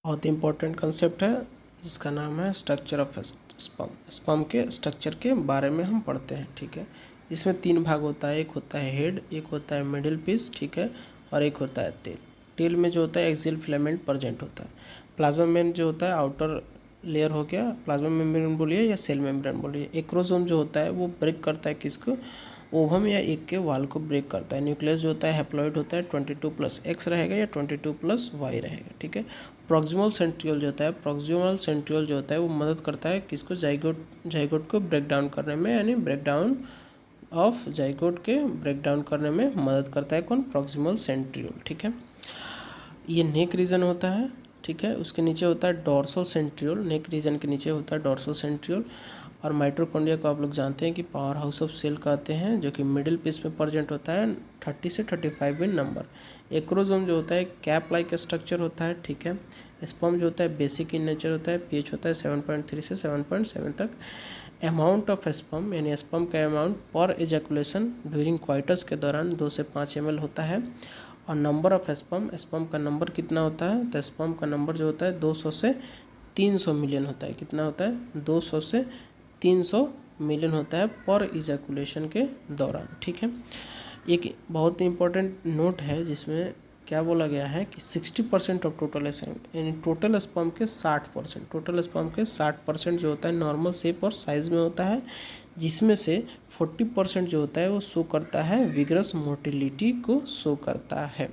बहुत ही important concept है जिसका नाम है स्ट्रक्चर ऑफ स्पर्म। स्पर्म के स्ट्रक्चर के बारे में हम पढ़ते हैं, ठीक है। इसमें 3 भाग होता है, एक होता है हेड, एक होता है मिडिल पीस, ठीक है, और एक होता है टेल। टेल में जो होता है एक्सियल फिलामेंट प्रेजेंट होता है। प्लाज्मा मेम्ब्रेन जो होता है आउटर लेयर हो गया, प्लाज्मा मेम्ब्रेन बोलिए या सेल मेम्ब्रेन बोलिए। एक्रोसोम जो होता है वो ब्रेक करता है किसको, ओवम या एग के वाल को ब्रेक करता है। न्यूक्लियस जो होता है हैप्लॉइड होता है, 22+X रहेगा या 22+Y रहेगा, ठीक है। प्रॉक्सिमल सेंट्रियोल जो होता है, प्रॉक्सिमल सेंट्रियोल जो होता है वो मदद करता है किसको, जाइगोट को ब्रेक डाउन करने में, यानी ब्रेक डाउन ऑफ जाइगोट के ब्रेक डाउन करने में मदद करता है कौन, प्रॉक्सिमल सेंट्रियोल, ठीक है। ये नेक रीजन होता है, ठीक है। उसके नीचे होता है डोर्सल सेंट्रियोल, नेक रीजन के नीचे होता है डोर्सल सेंट्रियोल। और माइटोकॉन्ड्रिया को आप लोग जानते हैं कि पावर हाउस ऑफ सेल कहते हैं, जो कि मिडिल पीस में प्रेजेंट होता है 30 से 35 इन नंबर। एक्रोसोम जो होता है कैप लाइक स्ट्रक्चर होता है, ठीक है। स्पर्म जो होता है बेसिक इन नेचर होता है, पीएच होता है 7.3 से 7.7 तक। अमाउंट ऑफ स्पर्म यानी स्पर्म का अमाउंट पर एजैकुलेशन ड्यूरिंग क्वाइटस के दौरान 2 से 5 ml होता है। और नंबर ऑफ स्पर्म, स्पर्म का नंबर कितना होता है, तो स्पर्म का नंबर जो होता है 200 से 300 मिलियन होता है। कितना होता है, 200 से 300 मिलियन होता है पर इजैकुलेशन के दौरान, ठीक है। एक बहुत ही इंपॉर्टेंट नोट है जिसमें क्या बोला गया है कि 60% ऑफ टोटल यानी टोटल स्पर्म के 60%, टोटल स्पर्म के 60% जो होता है नॉर्मल शेप और साइज में होता है, जिसमें से 40% जो होता है वो शो करता है विगरस मोटिलिटी को शो करता है।